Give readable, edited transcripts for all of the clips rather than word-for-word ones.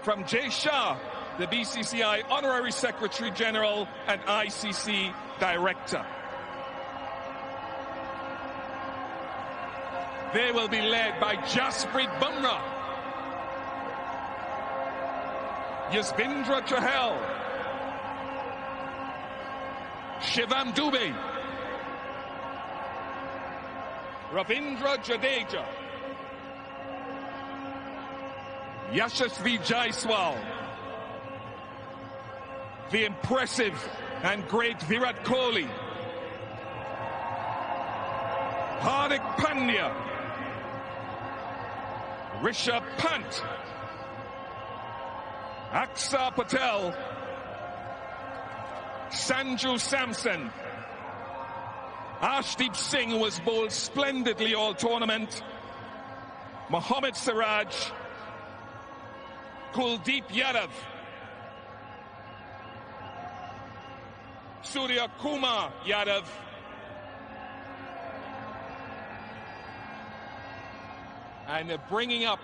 from Jay Shah, the BCCI Honorary Secretary General and ICC Director. They will be led by Jasprit Bumrah, Yuzvendra Chahal, Shivam Dubey, Ravindra Jadeja, Yashasvi Jaiswal, the impressive and great Virat Kohli, Hardik Pandya, Rishabh Pant, Akshar Patel, Sanju Samson, Arshdeep Singh was bowled splendidly all tournament, Mohammad Siraj, Kuldeep Yadav, Surya Kumar Yadav, and bringing up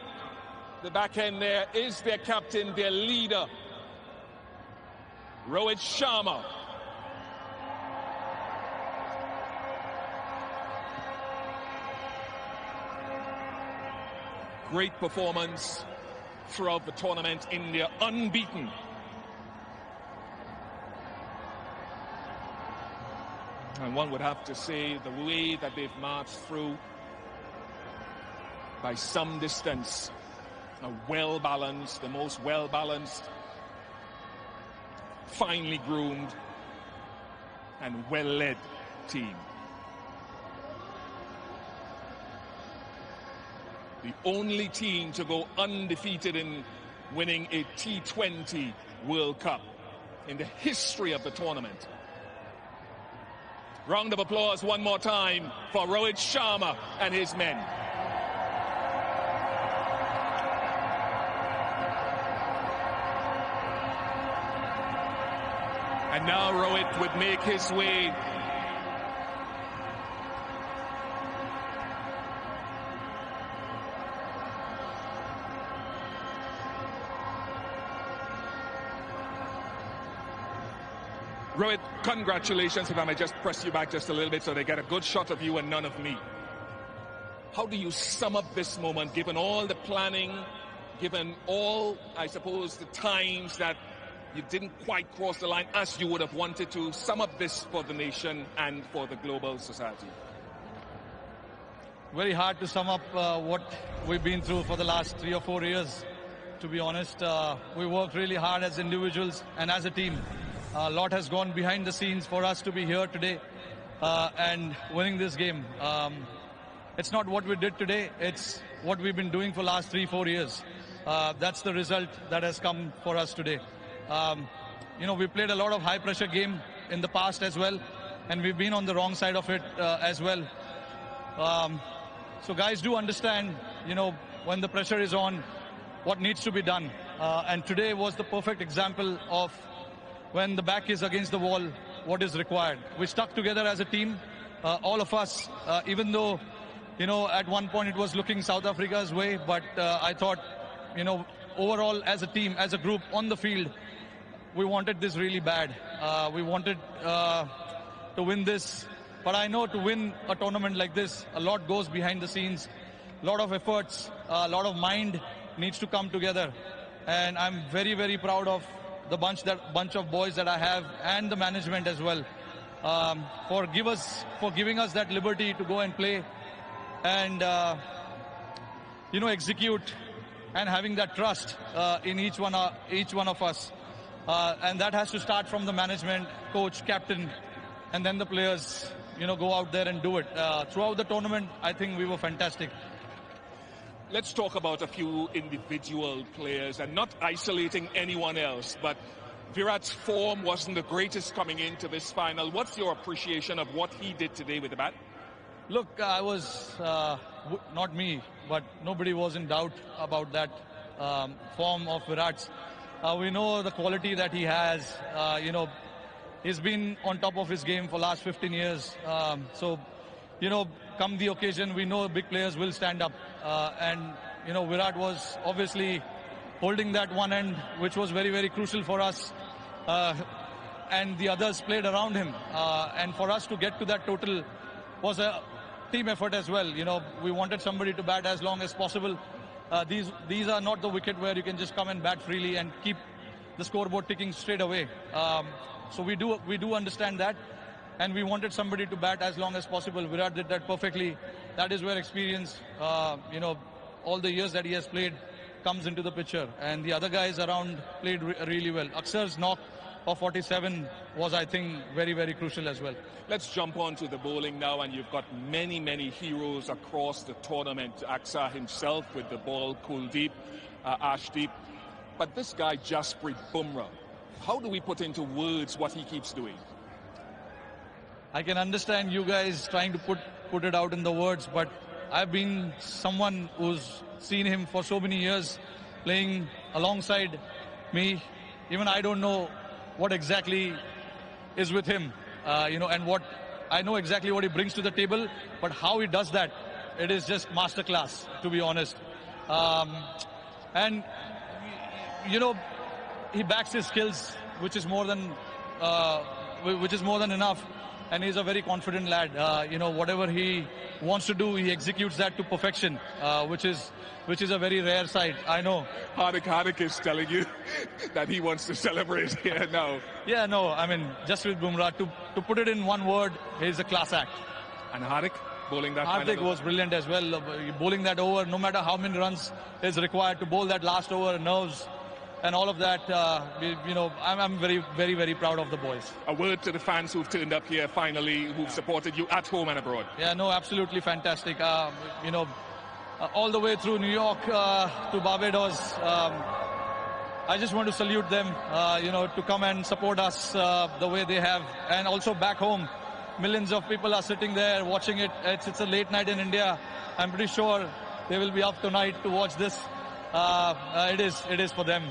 the back end there is their captain, their leader, Rohit Sharma. Great performance throughout the tournament. India unbeaten. And one would have to say the way that they've marched through, by some distance, a well-balanced, the most well-balanced, finely groomed and well-led team. The only team to go undefeated in winning a T20 World Cup in the history of the tournament. Round of applause one more time for Rohit Sharma and his men. And now Rohit would make his way Rohit, congratulations. If I may just press you back just a little bit so they get a good shot of you and none of me. How do you sum up this moment, given all the planning, given all, I suppose, the times that you didn't quite cross the line as you would have wanted to? Sum up this for the nation and for the global society. Very hard to sum up what we've been through for the last 3 or 4 years, to be honest. We worked really hard as individuals and as a team. A lot has gone behind the scenes for us to be here today and winning this game. It's not what we did today, it's what we've been doing for the last 3-4 years. That's the result that has come for us today. You know, we played a lot of high-pressure game in the past as well, and we've been on the wrong side of it as well. So guys do understand, you know, when the pressure is on, what needs to be done. And today was the perfect example of when the back is against the wall, what is required. We stuck together as a team, all of us, even though, you know, at one point it was looking South Africa's way, but I thought, you know, overall as a team, as a group on the field, we wanted this really bad. We wanted to win this, but I know to win a tournament like this, a lot goes behind the scenes, a lot of efforts, a lot of mind needs to come together. And I'm very, very proud of the bunch of boys that I have and the management as well for giving us that liberty to go and play and you know, execute and having that trust in each one of us. And that has to start from the management, coach, captain, and then the players, you know, go out there and do it. Throughout the tournament, I think we were fantastic. Let's talk about a few individual players and not isolating anyone else, but Virat's form wasn't the greatest coming into this final. What's your appreciation of what he did today with the bat? Look, I was, not me, but nobody was in doubt about that form of Virat's. We know the quality that he has. You know, he's been on top of his game for the last 15 years. So, you know, come the occasion, we know big players will stand up. And, you know, Virat was obviously holding that one end, which was very, very crucial for us. And the others played around him. And for us to get to that total was a team effort as well. You know, we wanted somebody to bat as long as possible. These are not the wicket where you can just come and bat freely and keep the scoreboard ticking straight away. So we do understand that, and we wanted somebody to bat as long as possible. Virat did that perfectly. That is where experience, you know, all the years that he has played comes into the picture. And the other guys around played really well. Aksar's knock of 47 was, I think, very, very crucial as well. Let's jump on to the bowling now, and you've got many, many heroes across the tournament. Aksar himself with the ball, Kuldeep, Ashdeep. But this guy, Jasprit Bumrah, how do we put into words what he keeps doing? I can understand you guys trying to put it out in the words, but I've been someone who's seen him for so many years playing alongside me. Even I don't know what exactly is with him, you know, and what I know exactly what he brings to the table, but how he does that, it is just masterclass, to be honest. And you know, he backs his skills, which is more than enough. And he's a very confident lad. You know, whatever he wants to do, he executes that to perfection, which is a very rare sight. I know. Hardik is telling you that he wants to celebrate here now. Yeah, no, I mean, Jasprit Bumrah, to put it in one word, he's a class act. And Hardik bowling that. Hardik was brilliant as well. Bowling that over, no matter how many runs is required to bowl that last over, nerves and all of that, you know, I'm very, very, very proud of the boys. A word to the fans who've turned up here finally, who've supported you at home and abroad. Yeah, no, absolutely fantastic. You know, all the way through New York to Barbados, I just want to salute them, you know, to come and support us the way they have. And also back home, millions of people are sitting there watching it. It's a late night in India. I'm pretty sure they will be up tonight to watch this. It is for them.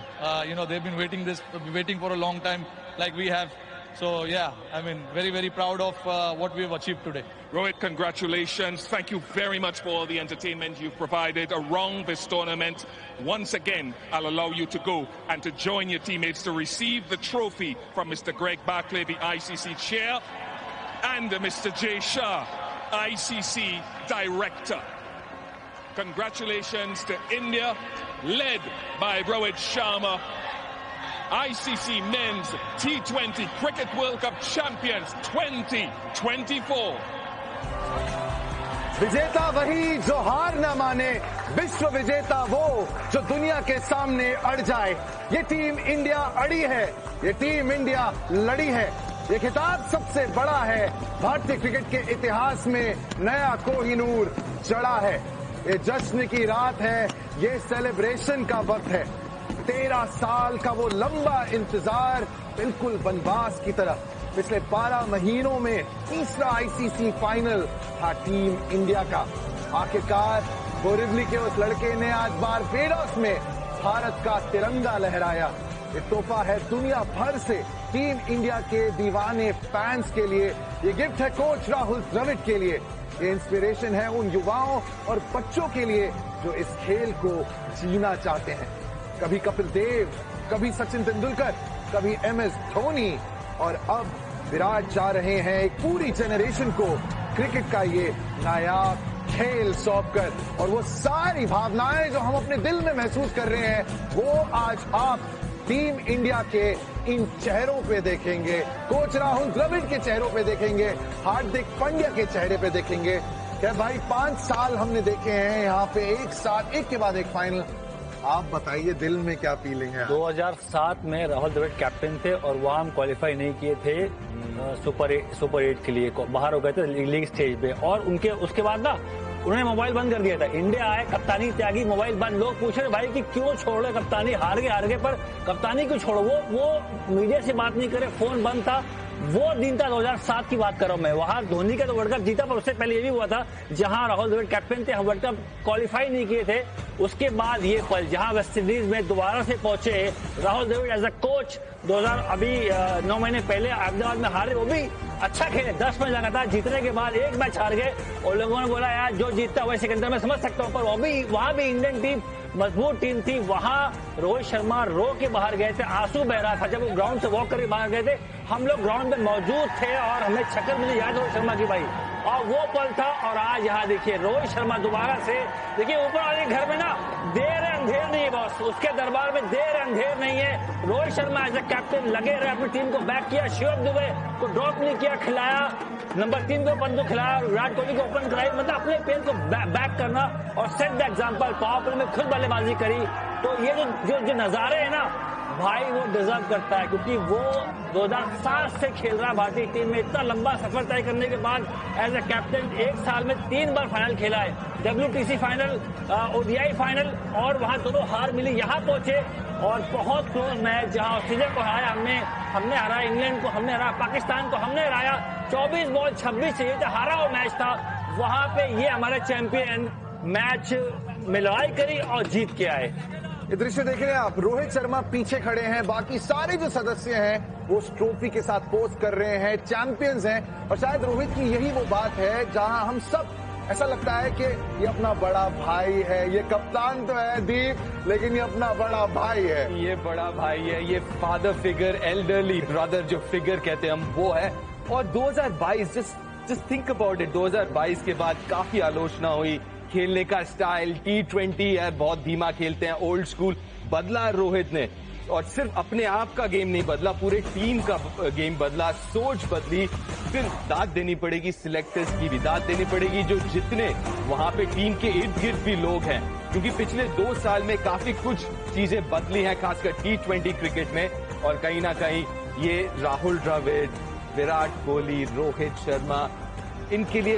You know, they've been waiting for a long time, like we have. So yeah, I mean, very, very proud of what we have achieved today. Rohit, congratulations. Thank you very much for all the entertainment you've provided around this tournament. Once again, I'll allow you to go and to join your teammates to receive the trophy from Mr. Greg Barclay, the ICC chair, and Mr. Jay Shah, ICC director. Congratulations to India, led by Rohit Sharma, ICC Men's T20 Cricket World Cup champions 2024. विजेता वही जो हार न माने, विश्व विजेता वो जो दुनिया के सामने अड़ जाए। ये टीम इंडिया अड़ी है, ये टीम इंडिया लड़ी है। ये खिताब सबसे बड़ा है, भारतीय क्रिकेट के इतिहास में नया कोहिनूर जड़ा है। ये जश्न की रात है, ये सेलिब्रेशन का वक्त है। 13 साल का वो लंबा इंतजार बिल्कुल वनवास की तरह। पिछले 12 महीनों में तीसरा आईसीसी फाइनल था टीम इंडिया का। आखिरकार बोरिवली के उस लड़के ने आज बारबेडोस में भारत का तिरंगा लहराया। ये तोहफा है दुनिया भर से टीम इंडिया के दीवाने फैंस के लिए। ये गिफ्ट है कोच राहुल द्रविड़ के लिए। ये इंस्पिरेशन है उन युवाओं और बच्चों के लिए जो इस खेल को जीना चाहते हैं। कभी कपिल देव, कभी सचिन तेंदुलकर, कभी MS धोनी, और अब विराट जा रहे हैं एक पूरी जेनरेशन को क्रिकेट का ये नायाब खेल सौंपकर। और वो सारी भावनाएं जो हम अपने दिल में महसूस कर रहे हैं, वो आज आप टीम इंडिया के इन चेहरों पे देखेंगे। कोच राहुल द्रविड़ के चेहरों पे देखेंगे, हार्दिक पांड्या के चेहरे पे देखेंगे। क्या भाई 5 साल हमने देखे हैं यहाँ पे, एक साथ एक के बाद एक फाइनल। आप बताइए दिल में क्या फीलिंग है? 2007 में राहुल द्रविड़ कैप्टन थे और वहाँ हम क्वालिफाई नहीं किए थे सुपर 8 के लिए, बाहर हो गए थे लीग स्टेज पे। और उनके उसके बाद ना उन्होंने मोबाइल बंद कर दिया था। इंडिया आए, कप्तानी त्यागी, मोबाइल बंद। लोग पूछ रहे भाई कि क्यों छोड़ रहे कप्तानी, हार गए पर कप्तानी क्यों छोड़ो। वो मीडिया से बात नहीं करे, फोन बंद था। वो दिन था 2007 की बात कर रहा हूं मैं। वहां धोनी का तो वर्ल्ड कप जीता, पर उससे पहले ये भी हुआ था जहां राहुल द्रविड़ कैप्टन थे, हम वर्ल्ड कप क्वालिफाई नहीं किए थे। उसके बाद ये पल जहां वेस्ट इंडीज में दोबारा से पहुंचे Rahul Dravid as a coach. 9 महीने पहले अहमदाबाद में हारे, वो भी अच्छा खेले, 10 मैच लगातार जीतने के बाद एक मैच हार गए और लोगों ने बोला यार जो जीतता वही सिकंदर में समझ सकता हूं, पर वहां भी इंडियन टीम मजबूत टीम थी, वहां रोहित शर्मा रो के बाहर गए थे, आंसू बह रहा था जब वो ग्राउंड से वॉक करके बाहर गए थे। हम लोग ग्राउंड में मौजूद थे और हमें छक्कर मिली याद रोहित शर्मा की भाई, और वो पल था। और आज यहाँ देखिए रोहित शर्मा दोबारा से, देखिए ऊपर वाले घर में ना देर अंधेर नहीं है बॉस, उसके दरबार में देर अंधेर नहीं है। Rohit Sharma as a captain लगे रहे, अपनी टीम को बैक किया, शिवम दुबे को ड्रॉप नहीं किया, खिलाया, नंबर 3 को ओपन को खिलाया, विराट कोहली को ओपन कराई, मतलब अपने पेस को बैक करना और set the example. Power play में खुद बल्लेबाजी करी। तो ये जो नजारे हैं ना भाई, वो डिजर्व करता है, क्योंकि वो 2007 से खेल रहा भारतीय टीम में, इतना लंबा सफर तय करने के बाद एज ए कैप्टन 1 साल में 3 बार फाइनल खेला है, WTC फाइनल, ODI फाइनल, और वहां दोनों हार मिली, यहाँ पहुंचे और बहुत क्लोज मैच, जहां ऑस्ट्रेलिया को हराया हमने हराया, इंग्लैंड को हमने हराया, पाकिस्तान को हमने हराया, 24 बॉल 26 चाहिए था, हारा हुआ मैच था। वहां पे ये हमारे चैंपियन मैच में लड़ाई करी और जीत के आए। ये दृश्य देख रहे हैं आप, रोहित शर्मा पीछे खड़े हैं, बाकी सारे जो सदस्य हैं वो उस ट्रॉफी के साथ पोज कर रहे हैं, चैंपियंस हैं। और शायद रोहित की यही वो बात है जहां हम सब ऐसा लगता है कि ये अपना बड़ा भाई है, ये कप्तान तो है दीप, लेकिन ये अपना बड़ा भाई है। ये बड़ा भाई है, ये फादर फिगर, एल्डरली ब्रदर जो फिगर कहते हैं हम, वो है। और 2022 जस्ट थिंक अबाउट इट, 2022 के बाद काफी आलोचना हुई, खेलने का स्टाइल, T20 है, बहुत धीमा खेलते हैं, ओल्ड स्कूल। बदला रोहित ने, और सिर्फ अपने आप का गेम नहीं बदला, पूरे टीम का गेम बदला, सोच बदली। फिर दाद देनी पड़ेगी सिलेक्टर्स की भी, दाद देनी पड़ेगी जो जितने वहां पे टीम के इर्द गिर्द भी लोग हैं, क्योंकि पिछले 2 साल में काफी कुछ चीजें बदली हैं, खासकर T20 क्रिकेट में। और कहीं ना कहीं ये राहुल द्रविड़, विराट कोहली, रोहित शर्मा, इनके लिए